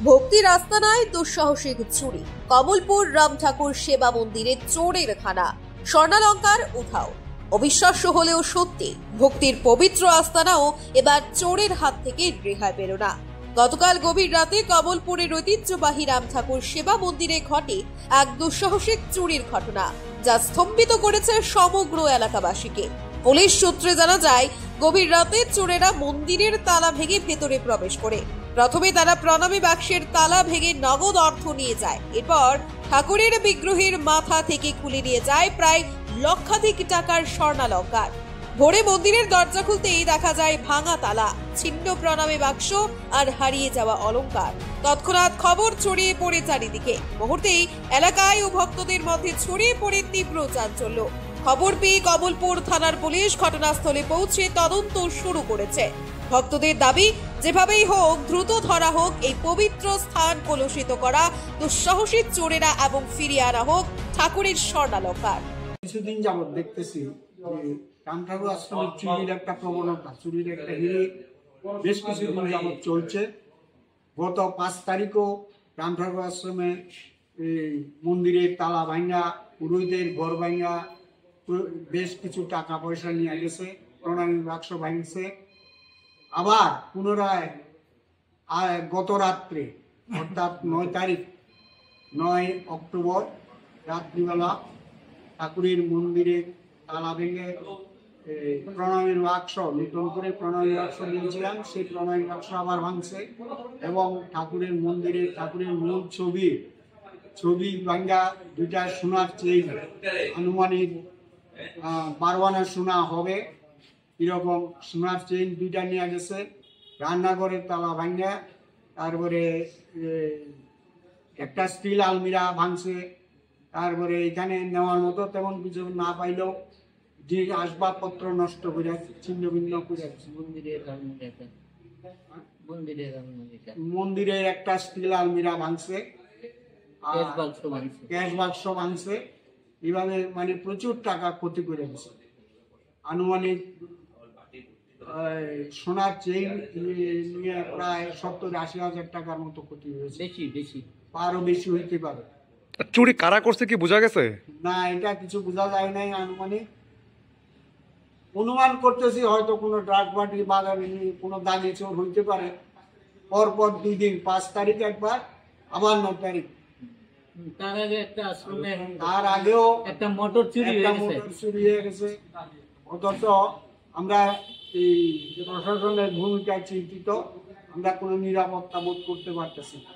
ভক্তির আস্তানায় দুঃসাহসিক চুরি। কমলপুর রাম ঠাকুর সেবা মন্দিরে চোরের খানা, স্বর্ণালঙ্কার উধাও। অবিশ্বাস্য হলেও সত্যি, ভক্তির পবিত্র আস্তানাও এবার চোরের হাত থেকে রেহাই পেল না। গতকাল গভীর রাতে কমলপুরের ঐতিহ্যবাহী রাম ঠাকুর সেবা মন্দিরে ঘটে এক দুঃসাহসিক চুরির ঘটনা, যা স্তম্ভিত করেছে সমগ্র এলাকাবাসীকে। পুলিশ সূত্রে জানা যায়, গভীর রাতে চোরেরা মন্দিরের তালা ভেঙে ভেতরে প্রবেশ করে প্রথমে তারা প্রণামী বাক্সের তালা ভেঙে নগদ অর্থ নিয়ে যায়। এরপর ঠাকুরের বিগ্রহের মাথা থেকে খুলে নিয়ে যায় প্রায় লক্ষাধিক টাকার স্বর্ণালঙ্কার। ভোরে মন্দিরের দরজা খুলতেই দেখা যায় ভাঙা তালা, ছিন্ন প্রণামী বাক্স আর হারিয়ে যাওয়া অলংকার। তৎক্ষণাৎ খবর ছড়িয়ে পড়ে চারিদিকে। মুহূর্তেই এলাকায় ও ভক্তদের মধ্যে ছড়িয়ে পড়ে তীব্র চাঞ্চল্য। খবর পেয়ে কমলপুর থানার পুলিশ ঘটনাস্থলে পৌঁছে তদন্ত শুরু করেছে। ভক্তদের দাবি, যেভাবেই হোক দ্রুত ধরা হোক এই পবিত্র স্থান কলুষিত করা দুঃসাহসী চোরেরা এবং ফিরিয়ে আনা হোক ঠাকুরের স্বর্ণালঙ্কার। কিছুদিন যাবত দেখতেছি রাম ঠাকুর আশ্রমের চুরির একটা প্রবণতা, চুরির একটা হিড়িক বেশ কিছুদিন যাবত চলছে। গত 5 তারিখও রাম ঠাকুর আশ্রমে মন্দিরের তালা ভাঙ্গা, পুরোহিতের ঘর ভাঙ্গা, বেশ কিছু টাকা পয়সা নিয়ে গেছে, প্রণামী বাক্স ভাঙছে। আবার পুনরায় গত রাত্রে অর্থাৎ 9 অক্টোবর রাত্রিবেলা ঠাকুরের মন্দিরে তালা ভেঙে প্রণামীর বাক্স, নতুন করে প্রণামী বাক্স নিয়েছিলাম, সেই প্রণামী বাক্স আবার ভাঙছে এবং ঠাকুরের মন্দিরে ঠাকুরের মূল ছবি ভাঙ্গা, 2টা সোনার চেইন, আনুমানিক 12 আনা সোনা হবে এরকম সোনার চেইন 2টা নিয়ে গেছে। রান্নাঘরের তালা ভাঙ্গা, তারপরে একটা স্টিল আলমিরা ভাঙছে। তারপরে এখানে নেওয়ার মতো তেমন কিছু না পাইলেও যে আসবাবপত্র নষ্ট করে ছিন্ন ভিন্ন করে মন্দিরের একটা স্টিল আলমিরা ভাঙছে, ক্যাশ বাক্স ভাঙছে। এইভাবে মানে প্রচুর টাকা ক্ষতি করে গেছে। আনুমানিক সোনার চেইন নিয়ে প্রায় 70-80 হাজার টাকার মতো ক্ষতি হয়েছে। বেশি আরো বেশি হইতে পারে। চুরি কারা করছে কি বোঝা গেছে? না, এটা কিছু বোঝা যায় নাই। অনুমান করতেছি হয়তো কোনো ড্রাগ পার্টি বা কোনো দাগি চোর হইতে পারে। পরপর 2 দিন, 5 তারিখ একবার, আবার 9 তারিখ। তার আগেও একটা মোটর চুরি হয়ে গেছে। অথচ আমরা এই প্রশাসনের ভূমিকায় চিন্তিত, আমরা কোনো নিরাপত্তা বোধ করতে পারতেছি না।